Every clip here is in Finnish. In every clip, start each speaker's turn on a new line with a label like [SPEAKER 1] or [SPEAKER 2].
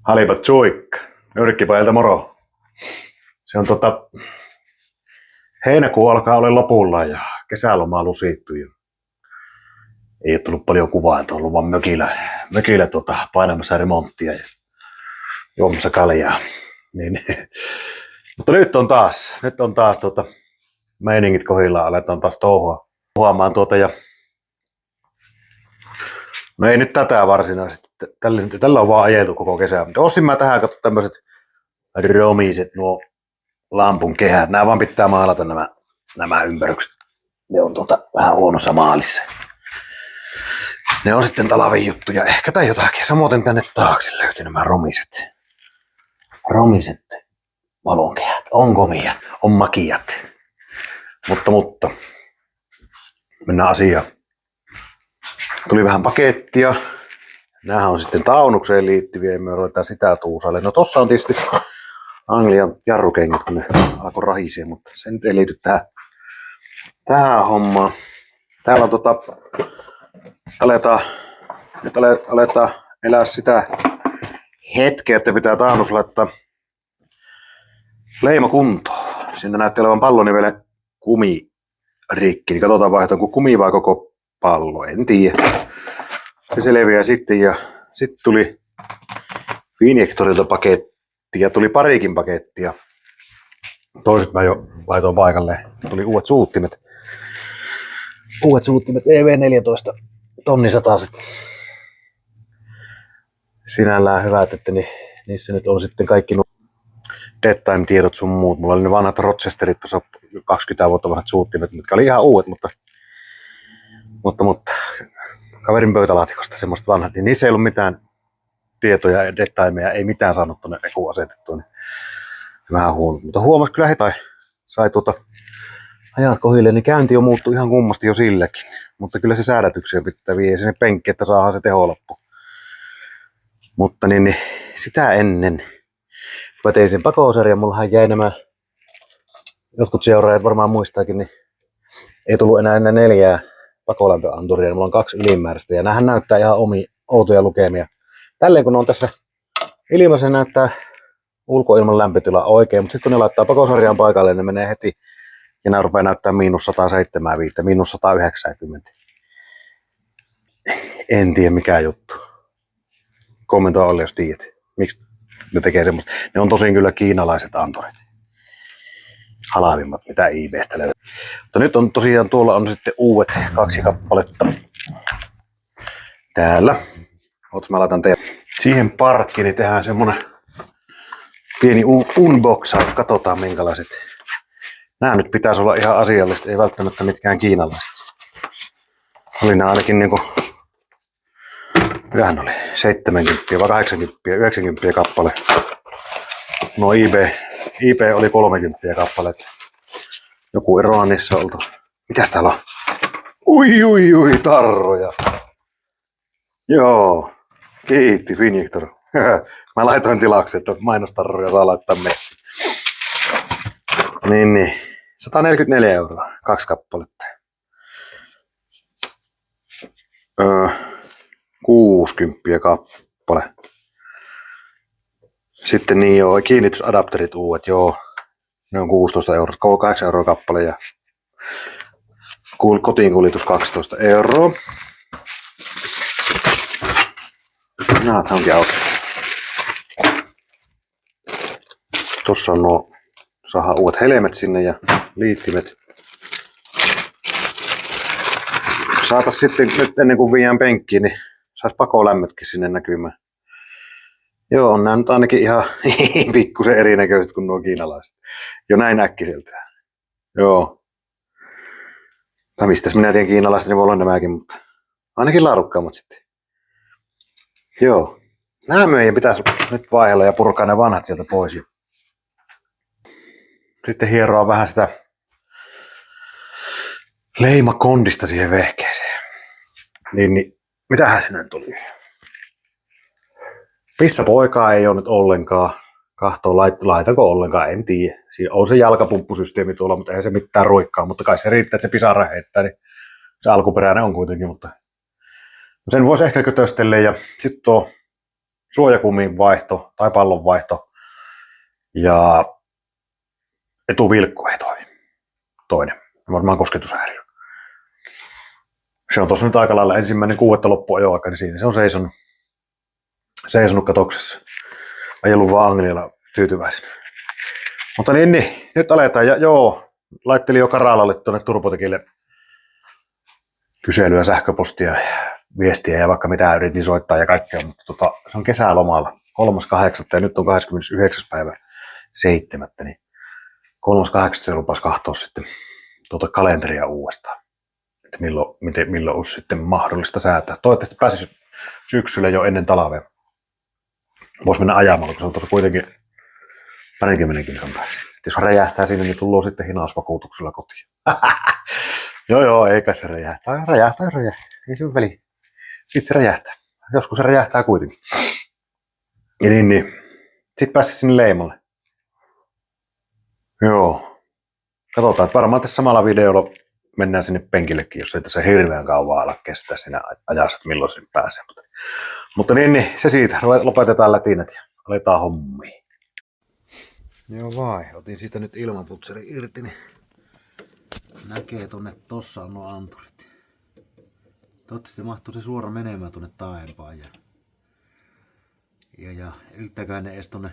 [SPEAKER 1] Halipa tsuik, nyrkkipäältä moro. Se on heinäkuu alkaa olla lopulla ja kesäloma lusittu. Ei ole tullut paljon kuvaa, että on ollut vaan mökillä painamassa remonttia ja juomassa kaljaa. Niin. Mutta nyt on taas meiningit kohdillaan, aletaan taas touhuamaan ja no ei nyt tätä varsinaisesti. Tällä on vaan ajeltu koko kesä. Mutta ostin mä tähän tämmöiset romiset nuo lampun kehät. Nämä vaan pitää maalata nämä ympärykset. Ne on vähän huonossa maalissa. Ne on sitten talven juttuja ehkä tai jotakin. Samoin tänne taakse löytyy nämä romiset valonkehät. On komiat, on makiat. Mutta mennään asiaan. Tuli vähän pakettia. Nämähän on sitten taunukseen liittyviä, me ruvetaan sitä tuusaille. No tossa on tietysti Anglian jarrukengät, kun ne alkoi rahisee, mutta se nyt ei liity tähän hommaan. Täällä on aletaan elää sitä hetkeä, että pitää taannus laittaa leima kuntoon. Siinä näytti olevan pallonivelen kumi rikki, niin katsotaan vaihtoonko kumi vai koko pallo, en tiedä. Se selviää sitten ja sitten tuli Finjektorilta paketti ja tuli parikin pakettia. Toiset mä jo laitoin paikalle. Tuli uudet suuttimet. EV14 tonnisataset. Sinällään hyvät, että niissä nyt on sitten kaikki dead time tiedot sun muut. Mulla oli ne vanhat Rochesterit tuossa 20 vuotta vanhat suuttimet, mitkä oli ihan uudet, mutta kaverin pöytälaatikosta semmoista vanhat, niin niissä ei ollut mitään tietoja ja deadtimeja, ei mitään saanut tuonne ekuun asetettua, niin vähän huono. Mutta huomasi kyllä heti, sai ajat kohille, niin käynti on muuttu ihan kummasti jo silläkin. Mutta kyllä se säädätykseen pitää viedä sinne penkki, että saadaan se teho loppu. Mutta niin sitä ennen, kun mä tein sen pakosarjan, mullahan jäi nämä, jotkut seuraajat varmaan muistaakin, niin ei tullut enää 4 pakolämpöanturia, niin mulla on 2 ylimääräistä ja näähän näyttää ihan outoja lukemia. Tälleen kun ne on tässä ilmassa, näyttää ulkoilman lämpötila oikein, mutta sitten kun ne laittaa pakosarjaan paikalle, niin ne menee heti ja nämä rupeaa näyttää -175, -190. En tiedä mikä juttu. Kommentoi Olli, jos tiedät, miksi ne tekee semmoista. Ne on tosin kyllä kiinalaiset anturit. Halvimmat, mitä eBaystä löytyy. Mutta nyt on tosiaan tuolla on sitten uudet 2 kappaletta. Täällä. Ootas mä laitan teille. Siihen parkkiin niin tehdään semmonen pieni unboxaus. Katsotaan minkälaiset. Nää nyt pitäisi olla ihan asiallista, ei välttämättä mitkään kiinalaiset. Oli nää ainakin niinku, mitähän oli, 70 vai 80, 90 kappale. No eBay oli 30 kappale. Joku eroa niissä oltu. Mitäs täällä on? Ui, tarroja. Joo, kiitti Finjektor. Mä laitoin tilauksen, että mainostarroja saa laittaa messiin. Niin. 144 €, 2 kappaletta. 60 kappale. Sitten niin joo, kiinnitysadapterit uudet, joo. Ne on 16 €, 8 € kappale ja kotiin kuljetus 12 €. Naat onkin auki. Tossa on saadaan uudet helmet sinne ja liittimet. Saatais sitten nyt ennen kuin viedään penkkiin, niin sais pakolämmötkin sinne näkymään. Joo, on nää nyt ainakin ihan pikkusen erinäköiset kuin nuo kiinalaiset. Jo näin äkkiseltään. Joo. Tai mistäs minä tiedän kiinalaiset, niin voi olla nämäkin, mutta ainakin laadukkaammat sitten. Joo. Nämä meidän pitäisi nyt vaihella ja purkaa ne vanhat sieltä pois. Sitten hieroa vähän sitä leimakondista siihen vehkeeseen. Niin mitähän sinne tuli? Pissapoikaa ei ole nyt ollenkaan. Kahtoo laitanko ollenkaan, en tiedä. Siinä on se jalkapumppusysteemi tuolla, mutta ei se mitään ruikkaa. Mutta kai se riittää, että se pisara heittää, niin se alkuperäinen on kuitenkin. Mutta sen voisi ehkä kötöstellä ja sitten tuo suojakumin vaihto tai pallon vaihto ja etuvilkku ei toimi. Toinen, varmaan kosketushäiriö. Se on tossa nyt aika lailla ensimmäinen 6. loppuajoaika, niin siinä se on seisonut katoksessa. Ajellut vaan Anglialla tyytyväisenä. Mutta niin, nyt aletaan. Ja joo, laittelin jo Karalalle tuonne Turbotekille kyselyä, sähköpostia ja viestiä ja vaikka mitä yritin soittaa ja kaikkea. Mutta se on kesälomalla 3.8. ja nyt on 29. päivä 7. Niin 3.8. se lupasi katsoa sitten kalenteria uudestaan. Että milloin olisi sitten mahdollista säätää. Toivottavasti pääsisi syksyllä jo ennen talvea. Voisi mennä ajamalla, kun se on tuossa kuitenkin 20 kilsan päässä. Jos räjähtää sinne, niin tullaan sitten hinausvakuutuksella kotiin. Joo, eikä se räjähtää. Räjähtää. Ei se väli. Sitten se räjähtää. Joskus se räjähtää kuitenkin. Ja niin. Sitten pääsisi sinne leimalle. Joo. Katsotaan, että varmaan tässä samalla videolla mennään sinne penkillekin, jos ei tässä hirveän kauan ala kestää siinä ajassa, että milloin sinne pääsee. Mutta niin, se siitä. Lopetetaan lätinät ja aletaan hommiin. Joo vai, otin siitä nyt ilmanputseri irti, niin näkee tonne, tossa on nuo anturit. Toivottavasti mahtuu se suora menemään tonne taaempaan ja yltäkään ne edes tonne.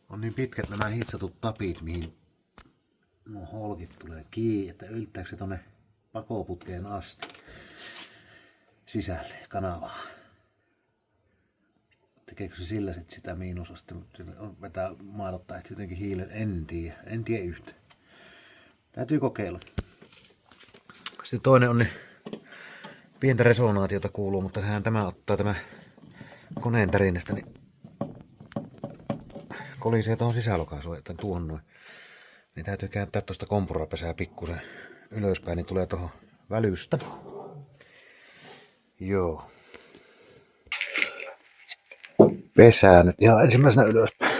[SPEAKER 1] On niin pitkät nämä hitsatut tapit, mihin nuo holkit tulee kiinni, että yltääkö se tonne pakoputkeen asti sisälle kanavaan. Tekeekö se sillä sit sitä miinusta, sitten vetää maadottaa jotenkin hiilen, en tiedä yhtä. Täytyy kokeilla. Sitten toinen on, niin pientä resonaatiota kuuluu, mutta tämä ottaa tämä koneen tärinästä, niin kolisee tuohon sisälokaisuun, että tuohon noin. Niin täytyy kääntää tuosta kompurapesää pikkusen ylöspäin, niin tulee tuohon välystä. Joo. Pesää nyt ihan ensimmäisenä ylöspäin.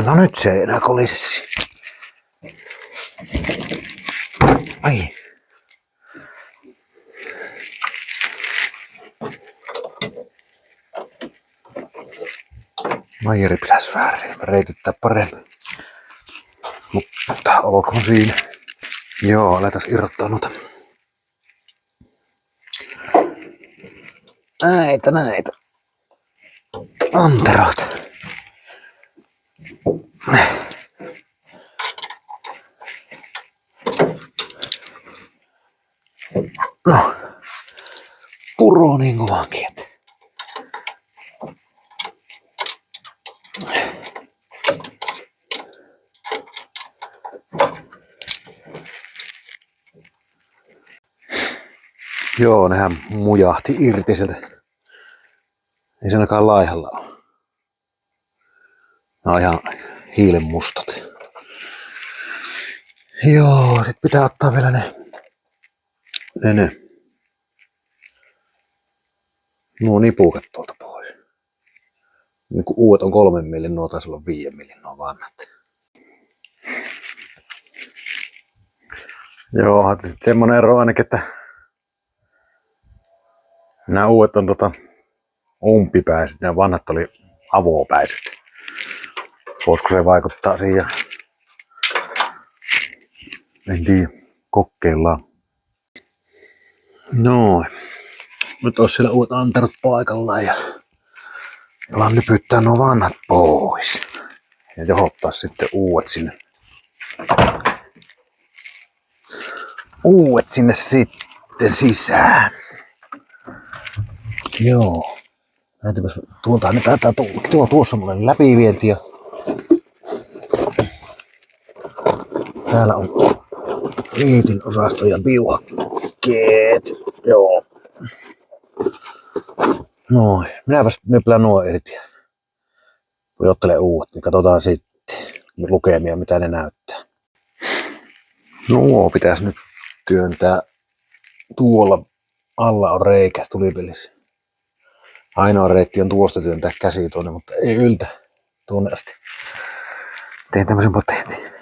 [SPEAKER 1] No nyt se ei enää kolisi. Ai. Maijeri pitäisi vähän reitittää paremmin. Mutta olkoon siinä. Joo, aletaan irrottaa noita. Näitä. Anteroita. No, puroo niin kovaankin, että. Joo, nehän mujahti irti sieltä. Ei se ainakaan laihalla ole. Ne on ihan hiilenmustat. Joo, sit pitää ottaa vielä ne nuo nipukat tuolta pois. Niin kun uudet on 3 millin, nuo taisi olla 5 millin nuo vanhat. Joo, sitten semmonen ero ainakin, että nämä uudet on umpipäiset ja vanhat oli avopäiset. Voisiko se vaikuttaa siihen? En tiedä. Kokeillaan. No, nyt olisi siellä uudet anterot paikallaan ja alan nypyttää nuo vanhat pois. Ja johottaa sitten uudet sinne. Uudet sinne sitten sisään. Joo. Näytäpäs, tuolta ne taitaa tuossa mulle läpivienti ja täällä on liitin osasto ja biuhakkeet. Joo. Noin. Minäpäs nyplään nuo irti. Jottele uudet, niin katsotaan sitten lukemia, mitä ne näyttää. Nuo pitäisi nyt työntää. Tuolla alla on reikä tulipelissä. Ainoa reitti on tuosta työntää käsi tuonne, mutta ei yltä tuonne asti. Tein tämmösen patentin.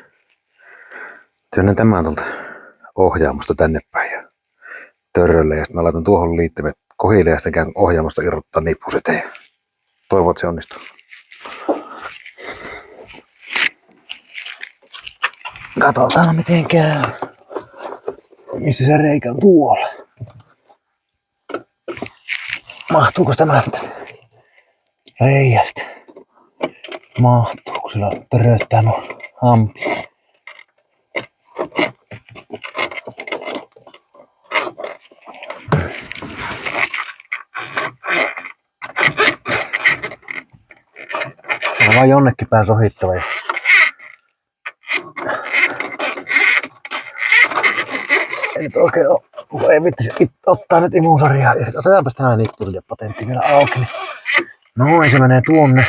[SPEAKER 1] Työnnän tämän tuolta ohjaamosta tänne päin ja törrölle ja sitten mä laitan tuohon liittimet kohille ja sitten käyn ohjaamosta irrottaa nippuset ja toivon, että se onnistuu. Katsotaan miten käy. Missä se reikä on tuolla? Mahtuuko tämä tästä reiästä? Mahtuu, kun sillä törröttää nuo hampi. On vaan jonnekin päin sohittava. Ei oikein ole. Ei vittisi ottaa nyt imusarjaa irti. Otetaanpas tää nippuri patentti vielä auki. Niin. Noin, se menee tuonne.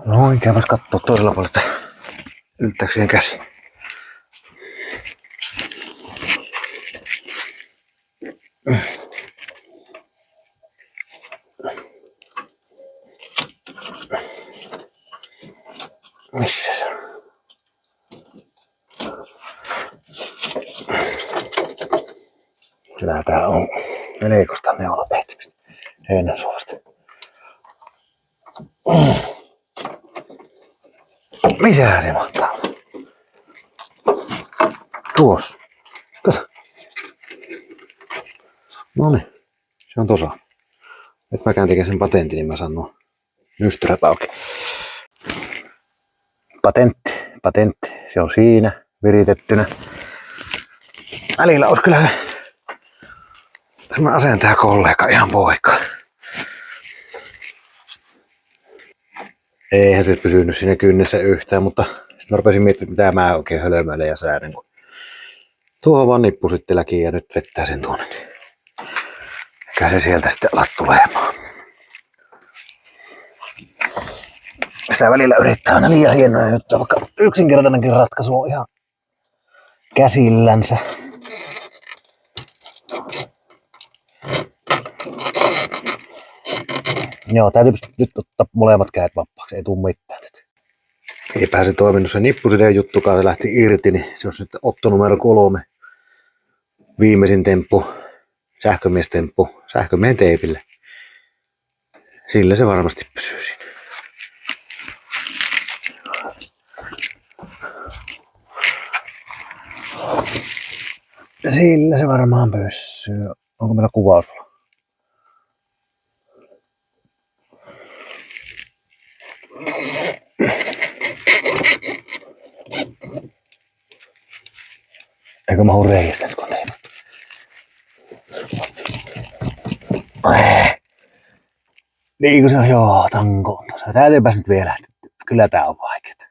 [SPEAKER 1] Noin, käypäs kattoo toisella puolella, että yltääkö siihen käsi. Missä se on? Kyllä tää on melkoista neulan ehtimistä. Heinän suosta. Missä se mahtaa? Tuossa. Kato. Noniin. Se on tossa. Nyt mä käyn tekemään sen patentin, niin mä saan nuo nystyrät auki. Patentti. Se on siinä viritettynä. Välillä olisi kyllä semmoinen asentaja kollega ihan poika. Eihän se pysynyt siinä kynnessä yhtään, mutta sitten mä rupesin miettimään, mitä mä oikein hölmöilen ja säädän. Tuohon vaan nippu sitten läki ja nyt vettää sen tuonne. Eikä se sieltä sitten ala tulemaan. Sitä välillä yrittää aina liian hienoja juttuja, vaikka yksinkertainenkin ratkaisu on ihan käsillänsä. Joo, täytyy nyt ottaa molemmat kädet vapaaksi, ei tuu mitään. Eipä se toiminut se nippusiden juttukaan, se lähti irti, niin se on nyt otto numero 3. Viimeisin temppu, sähkömiestemppu, sähkömiehen teipille. Sillä se varmasti pysyy siinä. Sillä se varmaan pysyy. Onko meillä kuvaus? Eikö mahu reiästä nyt kun tein? Niin kuin se on, joo, tanko on tuossa. Täytyypäs nyt vielä. Kyllä tää on vaikeeta.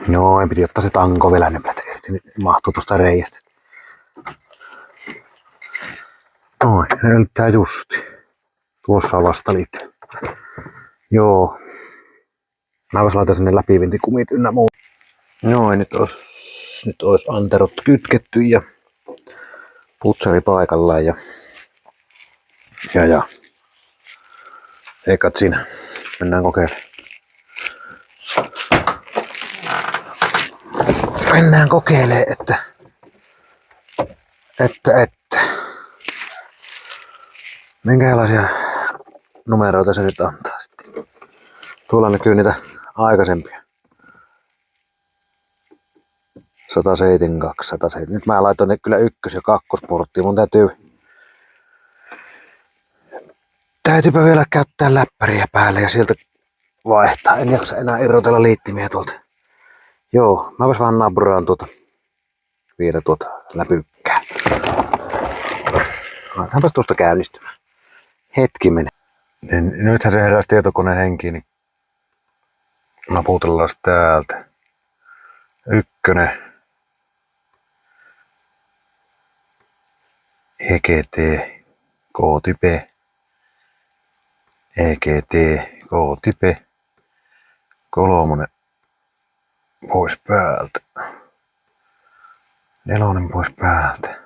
[SPEAKER 1] Joo, en piti ottaa se tanko vielä nyplätä irti, niin mahtuu tuosta reiästä. Noin, se yltää justi. Tuossa on vastaliitti. Joo. Mä vois laitan sinne läpivintikumit ynnä muu. Noin, nyt ois anterot kytketty ja putsari paikallaan ja eikat siinä. Mennään kokeilemaan. Mennään kokeilemaan, että minkälaisia numeroita se nyt antaa sitten. Tuolla näkyy niitä aikaisempia. 172, 107. Nyt mä laitoin ne kyllä ykkös- ja kakkosporttiin. Mun täytyypä vielä käyttää läppäriä päälle ja sieltä vaihtaa. En jaksa enää irrotella liittimiä tuolta. Joo, mä vaan nabraan vielä läpykkää. Laitaanpas tuosta käynnistymään. Hetki menee. Niin nythän se heräsi tietokoneen henkiin, niin naputellaan täältä. 1. EGT, K-type. EGT, K-type. 3 pois päältä. 4 pois päältä.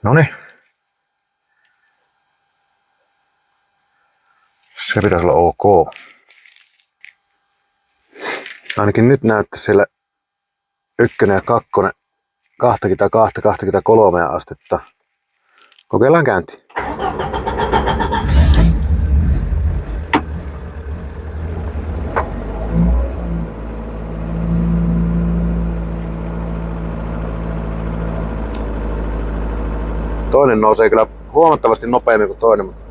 [SPEAKER 1] Noniin. Se pitäisi olla ok. Ainakin nyt näyttää siellä 1 ja 2, 22-23 astetta. Kokeillaan käynti. Toinen nousee kyllä huomattavasti nopeammin kuin toinen, mutta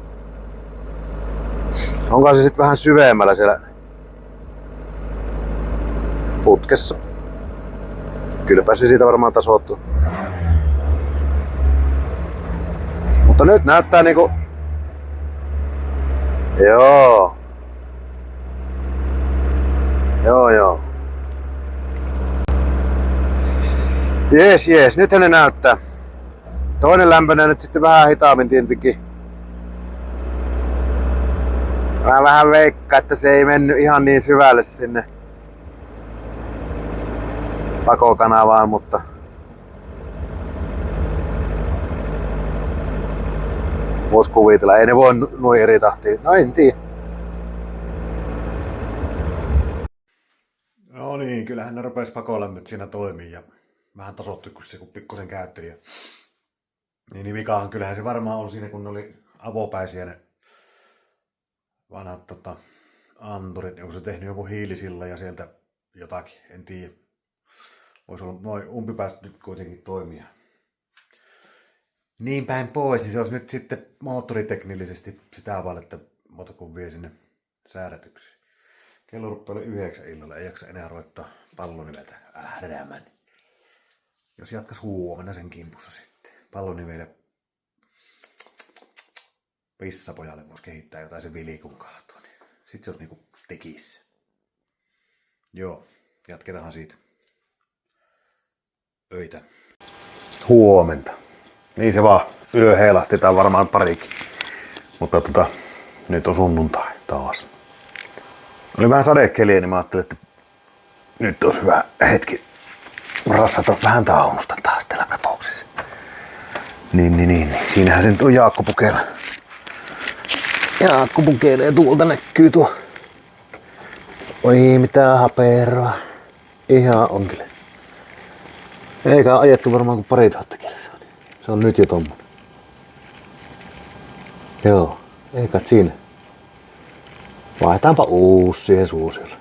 [SPEAKER 1] onko se sitten vähän syvemmällä siellä putkessa. Kylläpä se siitä varmaan tasoittuu. Mutta nyt näyttää niinku... Joo. Joo. Jees. Nythän ne näyttää. Toinen lämpönee nyt sitten vähän hitaammin tietenkin. Mä vähän veikkaan, että se ei mennyt ihan niin syvälle sinne pakokanavaan, mutta vois kuvitella. Ei ne voi noin eri tahtiin. No en tiedä. No niin, kyllähän ne rupes pakolämmöt siinä toimii ja vähän tasoittui, kun se pikkusen käytteli. Niin vikahan kyllähän se varmaan on siinä, kun ne oli avopäisiä ne vanhat anturit, onko se tehnyt joku hiilisilla ja sieltä jotakin, en tiedä. Voisi olla noin umpipäästä nyt kuitenkin toimia. Niin päin pois, niin se olisi nyt sitten moottoriteknillisesti sitä vaan, että muuta kuin vie sinne säädetyksi. Kello rupeaa oli 9 illalla, ei jaksa enää roittaa palloniveltä ähdämään. Jos jatkas huomenna sen kimpussa sitten. Pallonivelle pissapojalle voisi kehittää jotain se vilikun kahtoa, niin sit se olisi niinku tekissä. Joo, jatketaanhan siitä. Öitä. Huomenta. Niin se vaan yö heilahti tai varmaan parikin. Mutta nyt on sunnuntai taas. Oli vähän sadekeliä, niin mä ajattelin, että nyt olisi hyvä hetki rassata vähän taunusta taas täällä katoksissa. Niin. Siinähän se nyt on Jaakko Pukeilla. Jaakko pukeilee, tuolta näkyy tuo. Oi mitä haperoa. Ihan on kyllä. Eikä ajettu varmaan kuin 2000 kilsaa. Se on nyt jo tommonen. Joo, eikä siinä. Vaihtaanpa uusi siihen suusiolle.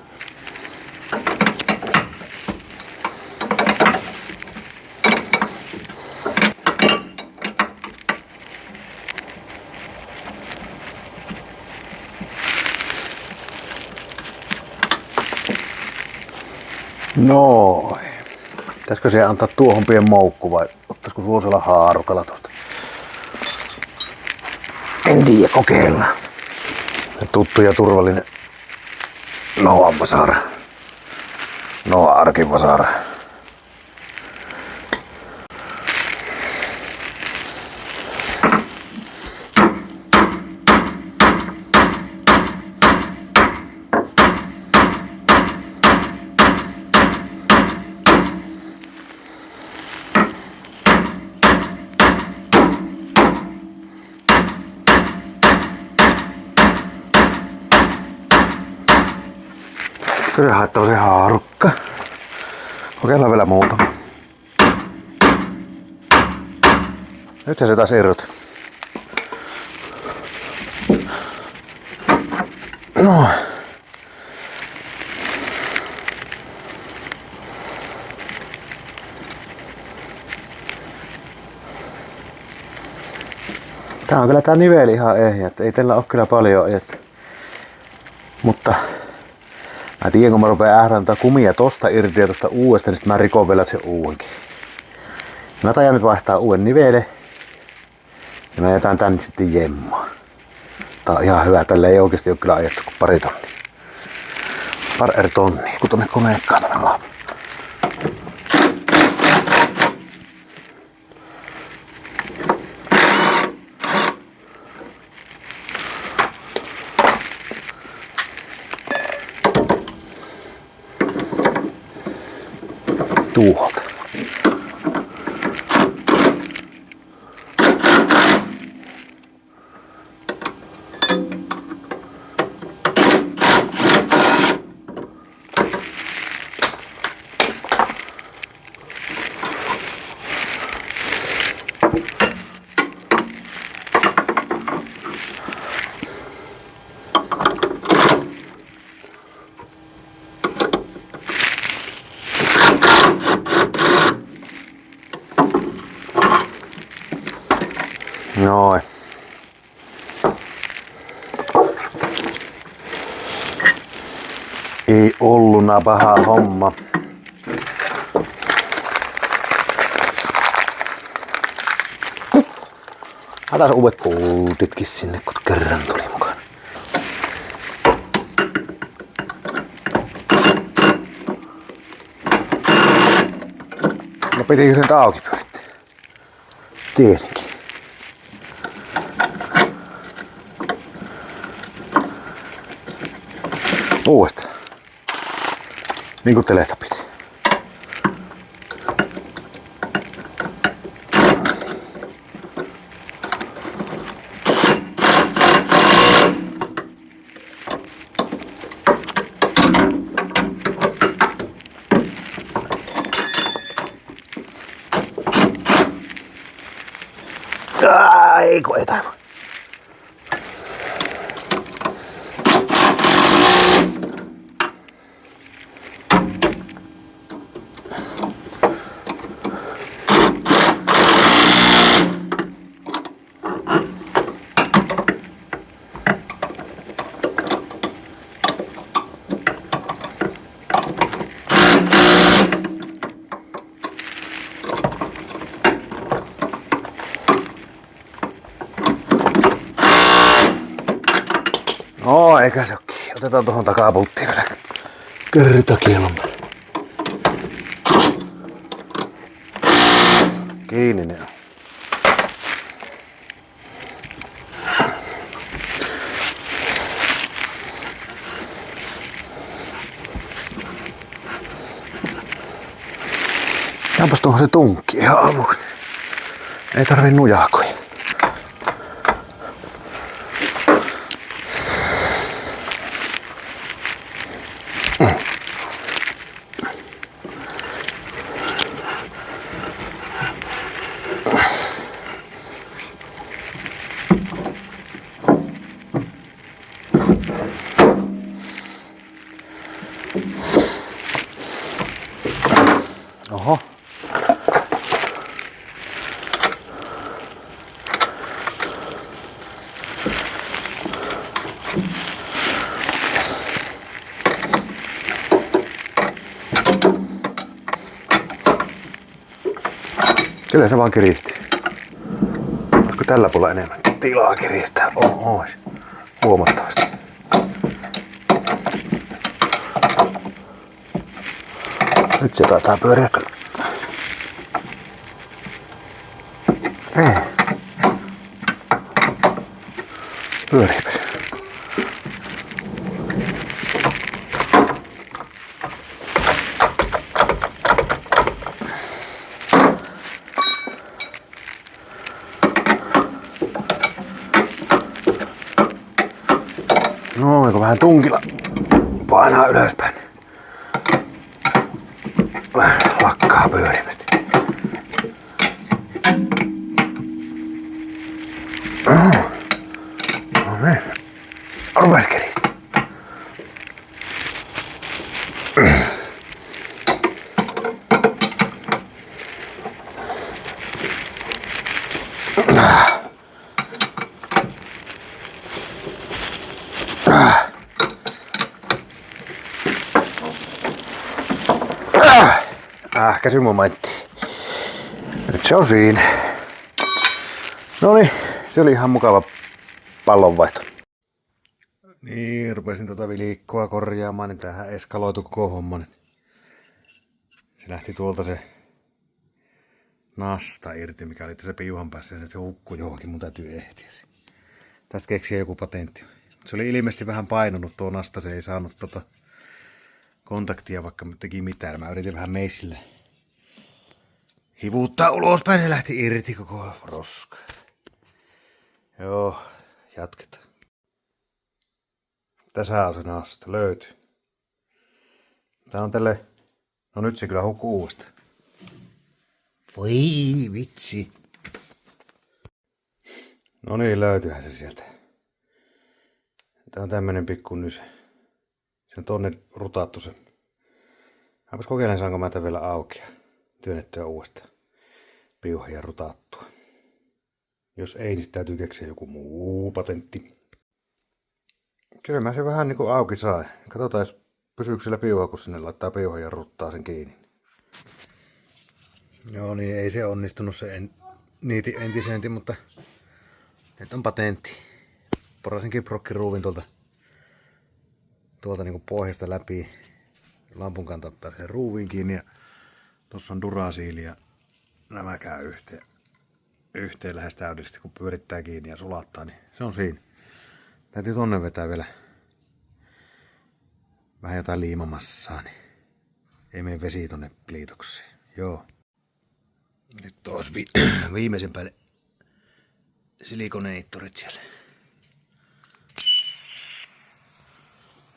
[SPEAKER 1] Noin. Pitäisikö siihen antaa tuohon pieni moukku vai ottaisiko suosella haarukalla tosta? En tiedä, kokeillaan. Tuttu ja turvallinen Noan vasara. Noa Arkin vasara. Kyllä haettava se haarukka. Kokeillaan vielä muutama. Nythän se taas irrot. No. Tää on kyllä tää niveli ihan ehjä, että ei tällä oo kyllä paljon ajettu. Mutta mä tiedän, kun mä rupean ähdäntä kumia tosta irti ja tosta uudesta, niin sit mä rikon vielä sen uudenkin. Mä tajan nyt vaihtaa uuden nivele. Ja mä jätän tän sitten jemmaan. Tää on ihan hyvä. Tällä ei oikeesti oo kyllä ajettu kuin pari tonnia. Pari eri tonnia, kun tonne koneekkaan tonne maahan. Tuuholta. Noin. Ei olluna paha homma. Otas uudet pultitkin sinne, kun kerran tuli mukaan. No pitikö sen auki pyörittää? Tietenkin. Uudestaan. Niin kuin telehtä piti. Ai, kun ei taivu. No, eikä se ookin. Otetaan tuohon takapulttiin vielä kertakielon. Kiinni ne on. Jäänpäs tuohon se tunkki ihan avuksi. Ei tarvii nujakoja. Oho. Kyllä se vaan kiristi. Olisiko tällä puolella enemmän tilaa kiristää? Ois. Huomattavasti. Nyt se taitaa pyöriä kyllä. Ei. Pyöriipä se. Noin, kun vähän tunkilla painaa ylöspäin. Lakkaa pyörimästä. No niin. Rupes keristä. Käsymomentti. Nyt se on siinä. Noniin, se oli ihan mukava pallonvaihto. Niin, rupesin tota vilikkoa korjaamaan, niin tähän eskaloitu koko homma. Niin se lähti tuolta se nasta irti, mikä oli tässä piuhan päässä, ja se hukkui johonkin, mun täytyy ehtiä. Tästä keksiä joku patentti. Se oli ilmeisesti vähän painunut tuo nasta, se ei saanut kontaktia, vaikka teki mitään. Mä yritin vähän meissille hivuuttaa ulospäin, se lähti irti koko roska. Joo, jatketaan. Tässä on se nasta, löytyy. Tää on tälle... No nyt se kyllä hukkuu uudestaan. Voi vitsi. No niin, löytyyhän se sieltä. Tää on tämmönen pikku nysä. Se on tonne rutaattu se. Aipas kokeilen, saanko mä tän vielä auki ja työnnettyä uudestaan piuhan ja rutaattua. Jos ei, niin täytyy keksiä joku muu patentti. Kyllä mä se vähän niinku auki sai. Katsotaan, jos pysyykö sillä piuha, kun sinne laittaa piuhan ja ruttaa sen kiinni. Joo niin, ei se onnistunut se niitin entisenti, mutta nyt on patentti. Porasin kiprokkiruuvin tuolta niinku pohjasta läpi. Lampun kanssa ottaa sen ruuvin kiinni ja tossa on durasiili ja nämä käy yhteen lähes täydellisesti, kun pyörittää kiinni ja sulattaa, niin se on siinä. Täytyy tonne vetää vielä vähän jotain liimamassaa, niin ei mene vesi tonne liitokseen. Joo. Nyt olisi viimeisen päälle silikoneittorit siellä.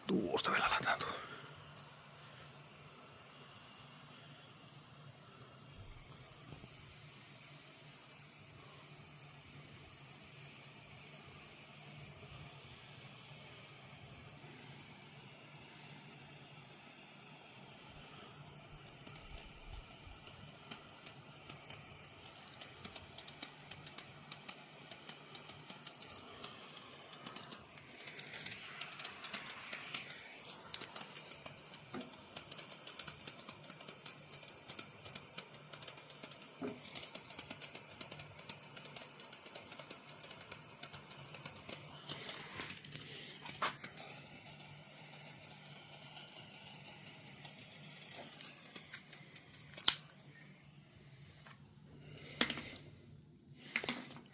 [SPEAKER 1] Tuosta vielä laitetaan tuo.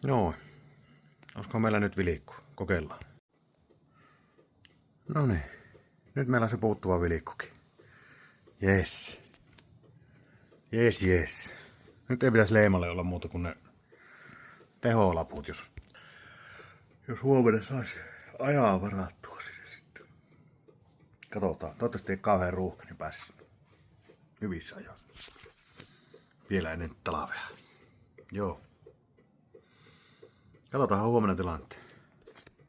[SPEAKER 1] Joo. Olisiko meillä nyt vilikku? Kokeillaan. No niin. Nyt meillä on se puuttuva vilikkukin. Yes. Yes, yes. Nyt ei pitäisi leimalle olla muuta kuin ne teholaput, jos huomenna saisi ajaa varattua sinne sitten. Katsotaan. Toivottavasti ei kauhean ruuhka, niin pääsisi hyvissä ajoin. Vielä ennen talvea. Joo. Katsotaan huomenna tilanteen.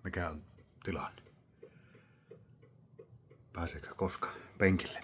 [SPEAKER 1] Mikä on tilanne? Pääseekö koskaan penkille?